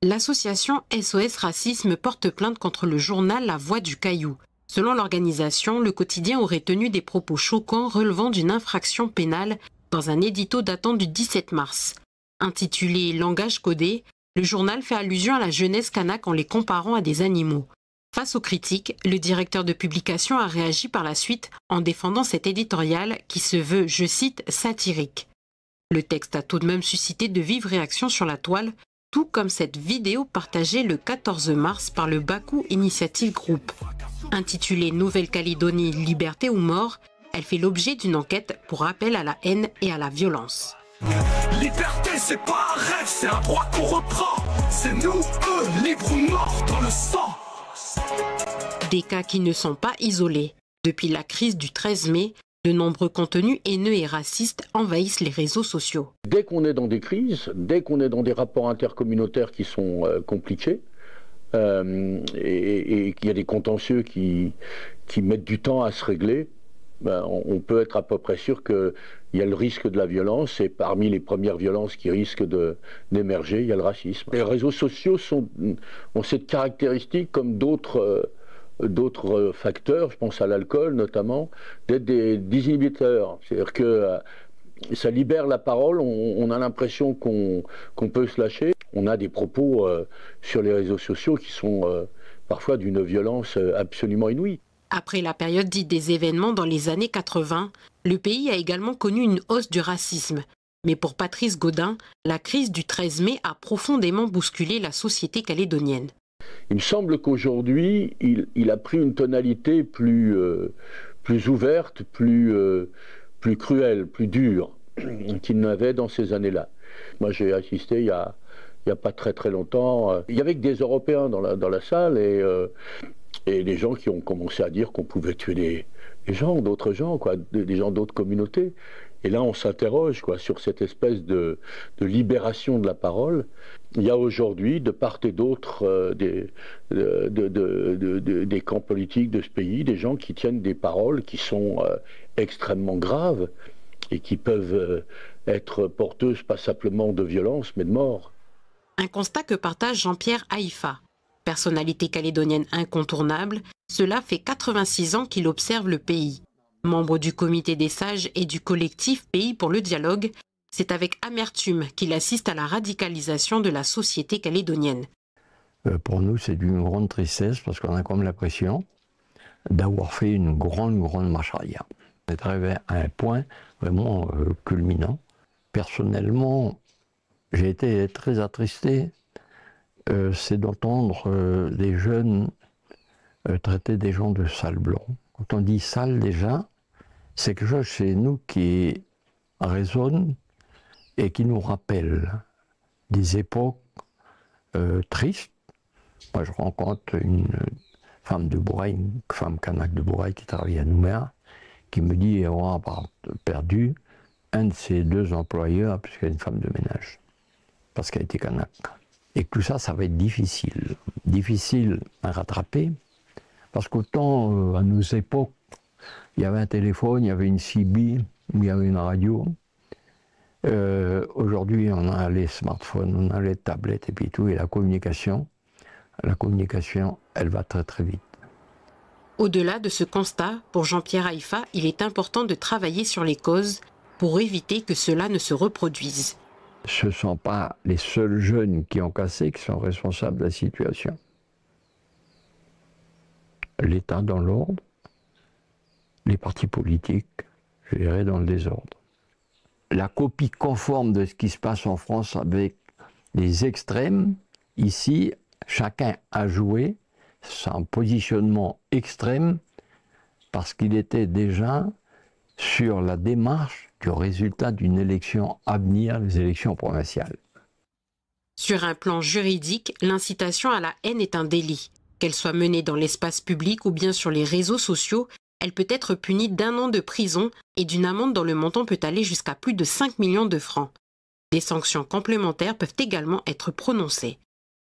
L'association SOS Racisme porte plainte contre le journal La Voix du Caillou. Selon l'organisation, le quotidien aurait tenu des propos choquants relevant d'une infraction pénale dans un édito datant du 17 mars. Intitulé « Langage codé », le journal fait allusion à la jeunesse kanak en les comparant à des animaux. Face aux critiques, le directeur de publication a réagi par la suite en défendant cet éditorial qui se veut, je cite, satirique. Le texte a tout de même suscité de vives réactions sur la toile, tout comme cette vidéo partagée le 14 mars par le Bakou Initiative Group. Intitulée « Nouvelle-Calédonie, liberté ou mort », elle fait l'objet d'une enquête pour appel à la haine et à la violence. Liberté, c'est pas un rêve, c'est un droit qu'on reprend. C'est nous, eux, libres ou morts dans le sang. Des cas qui ne sont pas isolés. Depuis la crise du 13 mai, de nombreux contenus haineux et racistes envahissent les réseaux sociaux. Dès qu'on est dans des crises, dès qu'on est dans des rapports intercommunautaires qui sont compliqués, et qu'il y a des contentieux qui mettent du temps à se régler, on peut être à peu près sûr qu'il y a le risque de la violence, et parmi les premières violences qui risquent d'émerger, il y a le racisme. Les réseaux sociaux ont cette caractéristique, comme d'autres facteurs, je pense à l'alcool notamment, d'être des désinhibiteurs. C'est-à-dire que ça libère la parole, on a l'impression qu'on peut se lâcher. On a des propos sur les réseaux sociaux qui sont parfois d'une violence absolument inouïe. Après la période dite des événements dans les années 80, le pays a également connu une hausse du racisme. Mais pour Patrice Gaudin, la crise du 13 mai a profondément bousculé la société calédonienne. Il me semble qu'aujourd'hui, il a pris une tonalité plus ouverte, plus cruelle, plus dure qu'il n'avait dans ces années-là. Moi, j'ai assisté il y a pas très longtemps. Il y avait que des Européens dans la salle et des gens qui ont commencé à dire qu'on pouvait tuer des gens, d'autres gens, quoi, des gens d'autres communautés. Et là, on s'interroge sur cette espèce de libération de la parole. Il y a aujourd'hui, de part et d'autre des camps politiques de ce pays, des gens qui tiennent des paroles qui sont extrêmement graves et qui peuvent être porteuses pas simplement de violence, mais de mort. Un constat que partage Jean-Pierre Haïfa. Personnalité calédonienne incontournable, cela fait 86 ans qu'il observe le pays. Membre du comité des sages et du collectif Pays pour le dialogue, c'est avec amertume qu'il assiste à la radicalisation de la société calédonienne. Pour nous, c'est d'une grande tristesse parce qu'on a comme l'impression d'avoir fait une grande marche arrière. On est arrivé à un point vraiment culminant. Personnellement, j'ai été très attristé, c'est d'entendre des jeunes traiter des gens de sales blancs. Quand on dit sale déjà, c'est quelque chose chez nous qui résonne et qui nous rappelle des époques tristes. Moi, je rencontre une femme de Bouraï, une femme kanak de Bouraï qui travaille à Nouméa, qui me dit avoir perdu un de ses 2 employeurs puisqu'elle est une femme de ménage, parce qu'elle était kanak. Et que tout ça, ça va être difficile à rattraper, parce qu'autant à nos époques, il y avait un téléphone, il y avait une CB, il y avait une radio. Aujourd'hui, on a les smartphones, on a les tablettes et puis tout, et la communication, elle va très vite. Au-delà de ce constat, pour Jean-Pierre Haïfa, il est important de travailler sur les causes pour éviter que cela ne se reproduise. Ce ne sont pas les seuls jeunes qui ont cassé qui sont responsables de la situation. L'État dans l'ordre, les partis politiques, je dirais, dans le désordre. La copie conforme de ce qui se passe en France avec les extrêmes, ici, chacun a joué son positionnement extrême parce qu'il était déjà sur la démarche du résultat d'une élection à venir, les élections provinciales. Sur un plan juridique, l'incitation à la haine est un délit. Qu'elle soit menée dans l'espace public ou bien sur les réseaux sociaux, elle peut être punie d'1 an de prison et d'une amende dont le montant peut aller jusqu'à plus de 5 millions de francs. Des sanctions complémentaires peuvent également être prononcées.